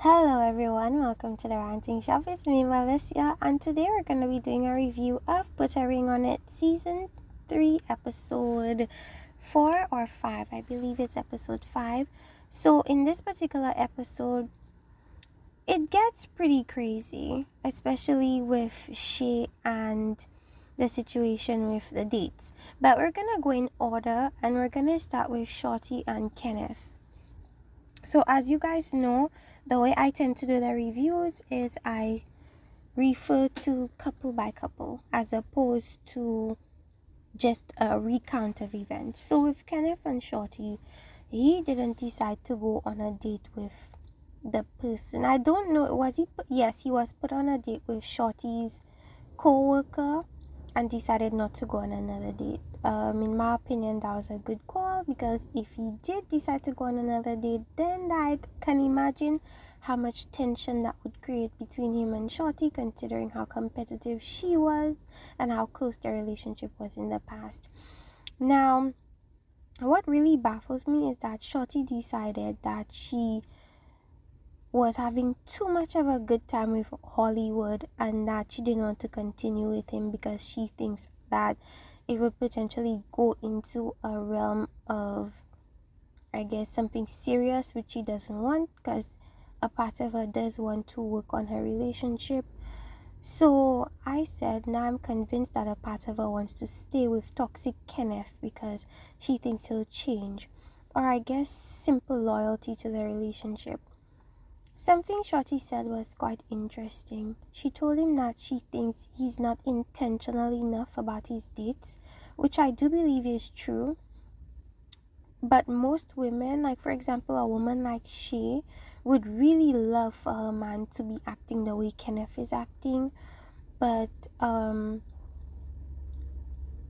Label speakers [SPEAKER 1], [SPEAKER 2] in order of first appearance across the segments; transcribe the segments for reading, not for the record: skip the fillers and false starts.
[SPEAKER 1] Hello everyone, welcome to the Ranting Shop. It's me, Melissa, and today we're going to be doing a review of Put a Ring on It Season 3, Episode 4 or 5. I believe it's Episode 5. So in this particular episode, it gets pretty crazy, especially with Shay and the situation with the dates. But we're going to go in order and we're going to start with Shorty and Kenneth. So as you guys know, the way I tend to do the reviews is I refer to couple by couple as opposed to just a recount of events. So with Kenneth and Shorty, he didn't decide to go on a date with the person. I don't know, was he yes, he was put on a date with Shorty's co-worker and decided not to go on another date. In my opinion, that was a good call, because if he did decide to go on another date, then I can imagine how much tension that would create between him and Shorty, considering how competitive she was and how close their relationship was in the past. Now, what really baffles me is that Shorty decided that she was having too much of a good time with Hollywood and that she didn't want to continue with him because she thinks that it would potentially go into a realm of, I guess, something serious, which she doesn't want, because a part of her does want to work on her relationship. So I said, now I'm convinced that a part of her wants to stay with toxic Kenneth because she thinks he'll change, or I guess simple loyalty to the relationship. Something Shorty said was quite interesting. She told him that she thinks he's not intentional enough about his dates, which I do believe is true. But most women, like for example a woman like Shay, would really love for her man to be acting the way Kenneth is acting. But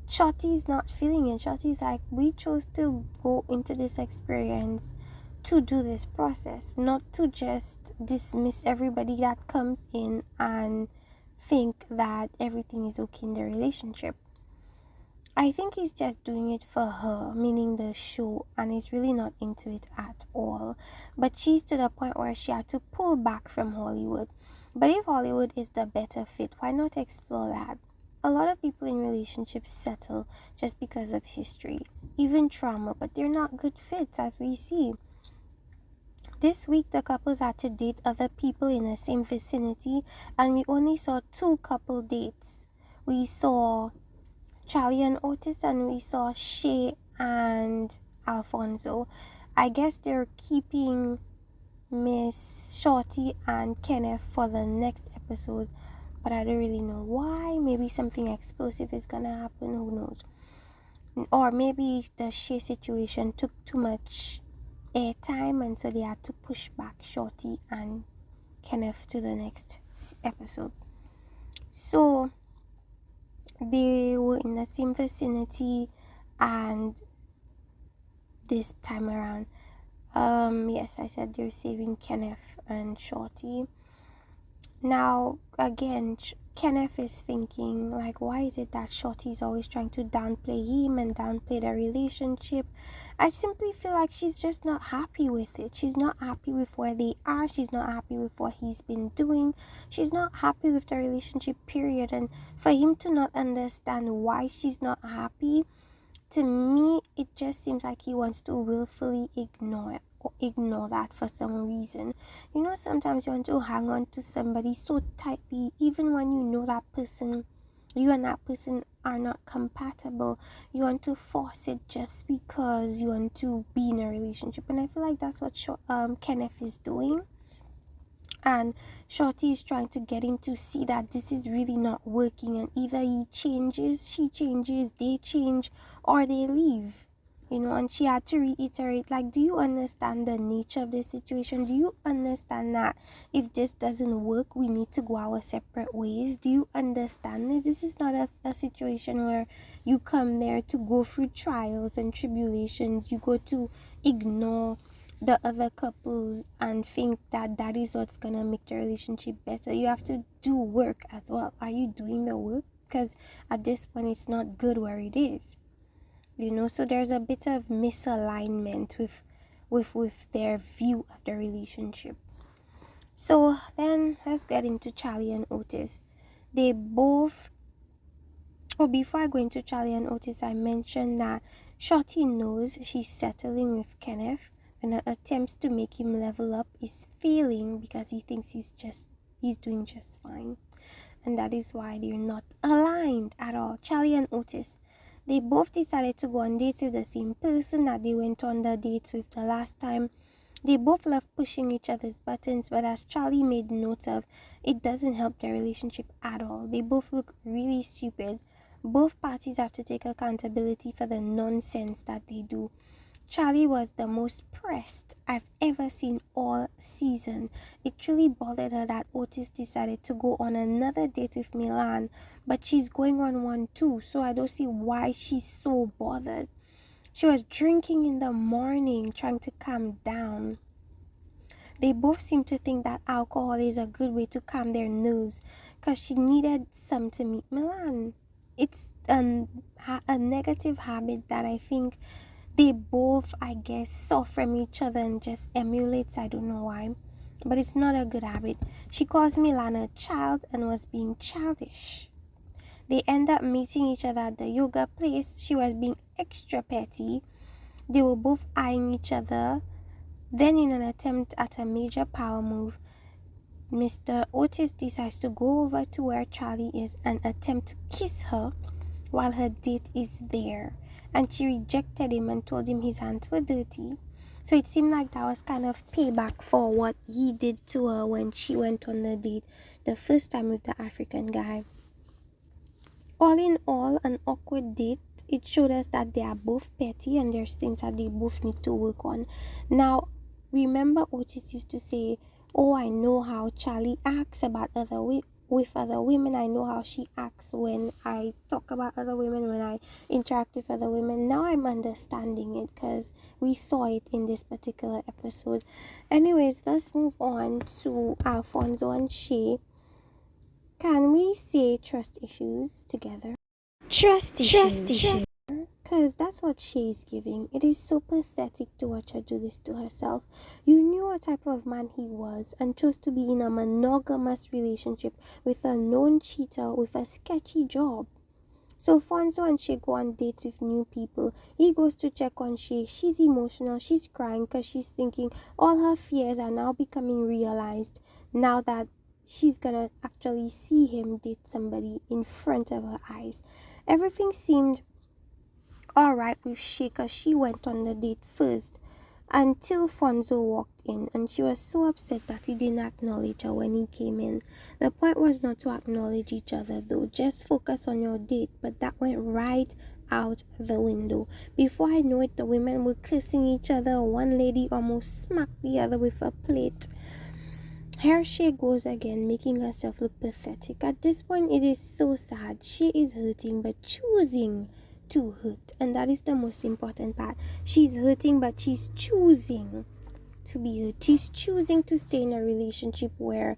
[SPEAKER 1] Shorty's not feeling it. Shorty's like, we chose to go into this experience to do this process, not to just dismiss everybody that comes in and think that everything is okay in the relationship. I think he's just doing it for her, meaning the show, and he's really not into it at all. But she's to the point where she had to pull back from Hollywood. But if Hollywood is the better fit, why not explore that? A lot of people in relationships settle just because of history, even trauma, but they're not good fits, as we see. This week, the couples had to date other people in the same vicinity, and we only saw 2 couple dates. We saw Charlie and Otis, and we saw Shay and Alfonso. I guess they're keeping Miss Shorty and Kenneth for the next episode, but I don't really know why. Maybe something explosive is gonna happen, who knows? Or maybe the Shay situation took too much airtime, and so they had to push back Shorty and Kenneth to the next episode. So they were in the same vicinity, and this time around, yes, I said they're saving Kenneth and Shorty. Now again, Kenneth is thinking, like, why is it that Shorty is always trying to downplay him and downplay the relationship? I simply feel like she's just not happy with it. She's not happy with where they are. She's not happy with what he's been doing. She's not happy with the relationship, period. And for him to not understand why she's not happy, to me, it just seems like he wants to willfully ignore it, or ignore that for some reason. You know, sometimes you want to hang on to somebody so tightly, even when you know that person, you and that person are not compatible. You want to force it just because you want to be in a relationship. And I feel like that's what Kenneth is doing. And Shorty is trying to get him to see that this is really not working, and either he changes, she changes, they change, or they leave. And she had to reiterate, like, do you understand the nature of the situation? Do you understand that if this doesn't work, we need to go our separate ways? Do you understand this? This is not a situation where you come there to go through trials and tribulations. You go to ignore the other couples and think that that is what's gonna make the relationship better. You have to do work as well. Are you doing the work? Because at this point it's not good where it is. So there's a bit of misalignment with their view of the relationship. So then let's get into Charlie and Otis. They both, before I go into Charlie and Otis, I mentioned that Shorty knows she's settling with Kenneth, and her attempts to make him level up is failing because he thinks he's doing just fine. And that is why they're not aligned at all. Charlie and Otis, they both decided to go on dates with the same person that they went on the dates with the last time. They both love pushing each other's buttons, but as Charlie made note of, it doesn't help their relationship at all. They both look really stupid. Both parties have to take accountability for the nonsense that they do. Charlie was the most pressed I've ever seen all season. It truly bothered her that Otis decided to go on another date with Milan, but she's going on one too, so I don't see why she's so bothered. She was drinking in the morning, trying to calm down. They both seem to think that alcohol is a good way to calm their nerves because she needed some to meet Milan. It's a negative habit that I think they both, I guess, saw from each other and just emulates. I don't know why, but it's not a good habit. She calls Milan a child and was being childish. They end up meeting each other at the yoga place. She was being extra petty. They were both eyeing each other. Then, in an attempt at a major power move, Mr. Otis decides to go over to where Charlie is and attempt to kiss her while her date is there. And she rejected him and told him his hands were dirty. So it seemed like that was kind of payback for what he did to her when she went on the date the first time with the African guy. All in all, an awkward date. It showed us that they are both petty and there's things that they both need to work on. Now, remember Otis used to say, "Oh, I know how Charlie acts about with other women. I know how she acts when I talk about other women, when I interact with other women." Now I'm understanding it because we saw it in this particular episode. Anyways, let's move on to Alfonso and Shay. Can we say trust issues together? Trust issues. Because that's what Shay is giving. It is so pathetic to watch her do this to herself. You knew what type of man he was and chose to be in a monogamous relationship with a known cheater with a sketchy job. So Fonzo and Shay go on dates with new people. He goes to check on Shay. She's emotional. She's crying because she's thinking all her fears are now becoming realized now that she's gonna actually see him date somebody in front of her eyes. Everything seemed alright with Shay because she went on the date first until Fonzo walked in, and she was so upset that he didn't acknowledge her when he came in. The point was not to acknowledge each other though, just focus on your date, but that went right out the window. Before I know it, the women were kissing each other. One lady almost smacked the other with a plate. Here she goes again, making herself look pathetic. At this point, it is so sad. She is hurting, but choosing to hurt. And that is the most important part. She's hurting, but she's choosing to be hurt. She's choosing to stay in a relationship where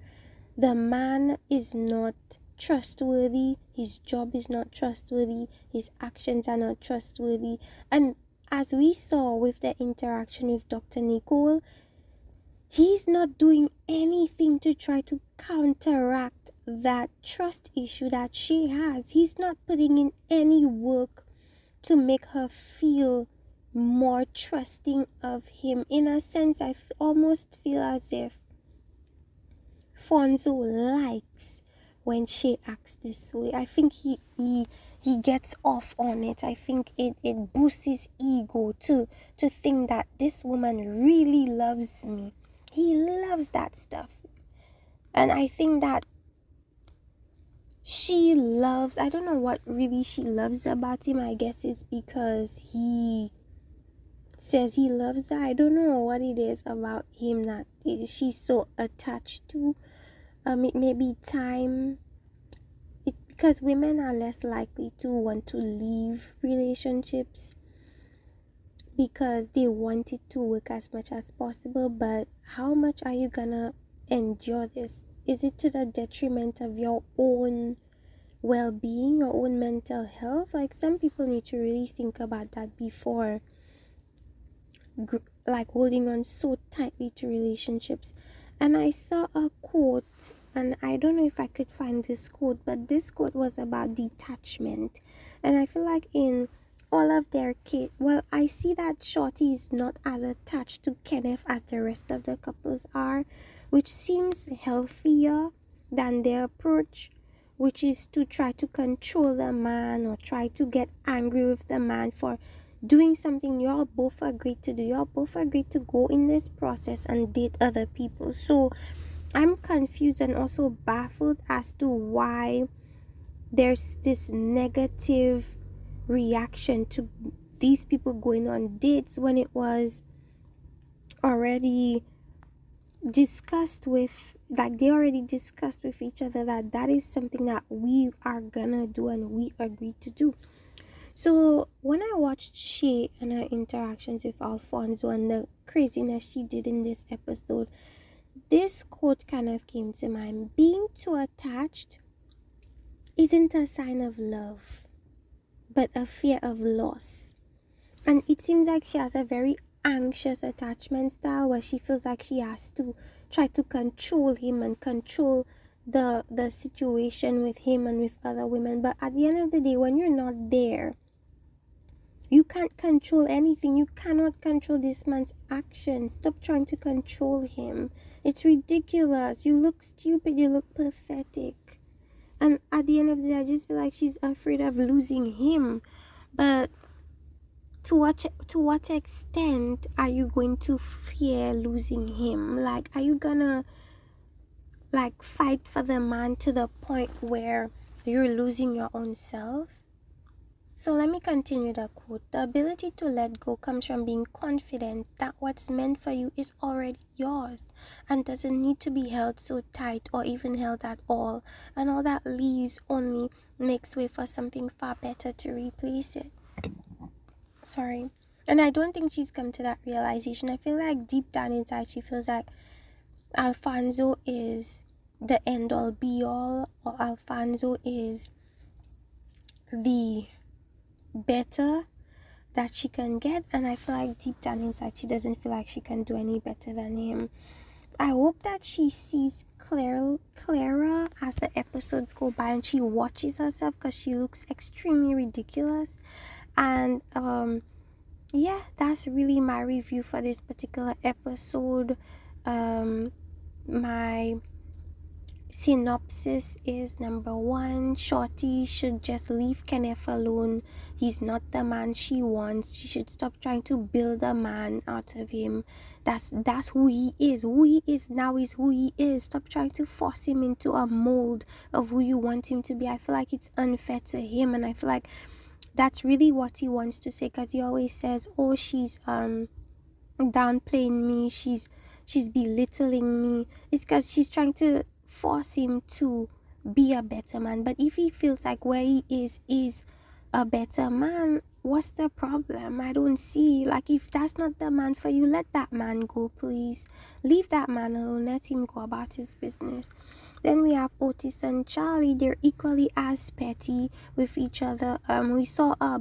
[SPEAKER 1] the man is not trustworthy, his job is not trustworthy, his actions are not trustworthy. And as we saw with the interaction with Dr. Nicole, he's not doing anything to try to counteract that trust issue that she has. He's not putting in any work to make her feel more trusting of him. In a sense, I almost feel as if Fonzo likes when she acts this way. I think he gets off on it. I think it boosts his ego to think that this woman really loves me. He loves that stuff. And I think that she loves, I don't know what really she loves about him. I guess it's because he says he loves her. I don't know what it is about him that she's so attached to. It may be time. Because women are less likely to want to leave relationships because they want it to work as much as possible. But how much are you gonna endure this? Is it to the detriment of your own well-being, your own mental health? Like, some people need to really think about that before like holding on so tightly to relationships. And I saw a quote, and I don't know if I could find this quote, but this quote was about detachment. And I feel like in all of their kid, well, I see that Shorty is not as attached to Kenneth as the rest of the couples are, which seems healthier than their approach, which is to try to control the man or try to get angry with the man for doing something you all both agreed to do. You all both agreed to go in this process and date other people. So I'm confused and also baffled as to why there's this negative reaction to these people going on dates when it was already discussed with, like, they already discussed with each other that that is something that we are gonna do and we agreed to do. So when I watched Shay and her interactions with Alfonso and the craziness she did in this episode, this quote kind of came to mind. Being too attached isn't a sign of love, but a fear of loss. And it seems like she has a very anxious attachment style where she feels like she has to try to control him and control the situation with him and with other women. But at the end of the day, when you're not there, you can't control anything. You cannot control this man's actions. Stop trying to control him. It's ridiculous. You look stupid. You look pathetic. And at the end of the day, I just feel like she's afraid of losing him. But to what extent are you going to fear losing him? Like, are you gonna like fight for the man to the point where you're losing your own self? So let me continue the quote. The ability to let go comes from being confident that what's meant for you is already yours and doesn't need to be held so tight or even held at all. And all that leaves only makes way for something far better to replace it. Sorry. And I don't think she's come to that realization. I feel like deep down inside she feels like Alfonso is the end all be all, or Alfonso is the better that she can get, and I feel like deep down inside she doesn't feel like she can do any better than him. I hope that she sees clearer as the episodes go by and she watches herself, because she looks extremely ridiculous. And yeah, that's really my review for this particular episode. My synopsis is: number one, Shorty should just leave Kenneth alone. He's not the man she wants. She should stop trying to build a man out of him. That's who he is. Who he is now is who he is. Stop trying to force him into a mold of who you want him to be. I feel like it's unfair to him, and I feel like that's really what he wants to say, because he always says, oh, she's downplaying me, she's belittling me. It's because she's trying to force him to be a better man. But if he feels like where he is a better man, what's the problem? I don't see. Like, if that's not the man for you, let that man go, please. Leave that man alone. Let him go about his business. Then we have Otis and Charlie. They're equally as petty with each other. We saw a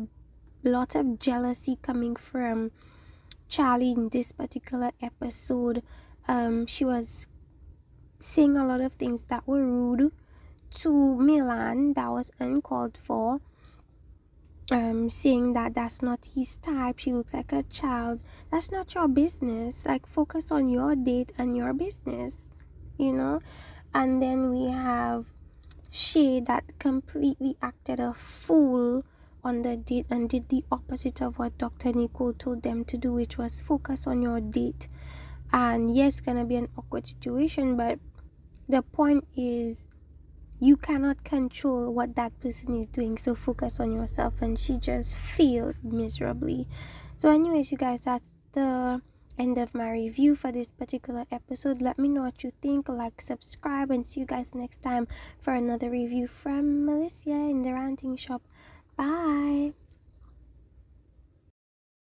[SPEAKER 1] lot of jealousy coming from Charlie in this particular episode. She was saying a lot of things that were rude to Milan, that was uncalled for. Saying that that's not his type, she looks like a child. That's not your business. Like, focus on your date and your business, you know. And then we have Shay, that completely acted a fool on the date and did the opposite of what Dr. Nicole told them to do, which was focus on your date. And yes, it's gonna be an awkward situation, but the point is you cannot control what that person is doing, so focus on yourself. And she just failed miserably. So anyways, you guys, that's the end of my review for this particular episode. Let me know what you think. Like, subscribe, and see you guys next time for another review from Melissa in the Ranting Shop. Bye.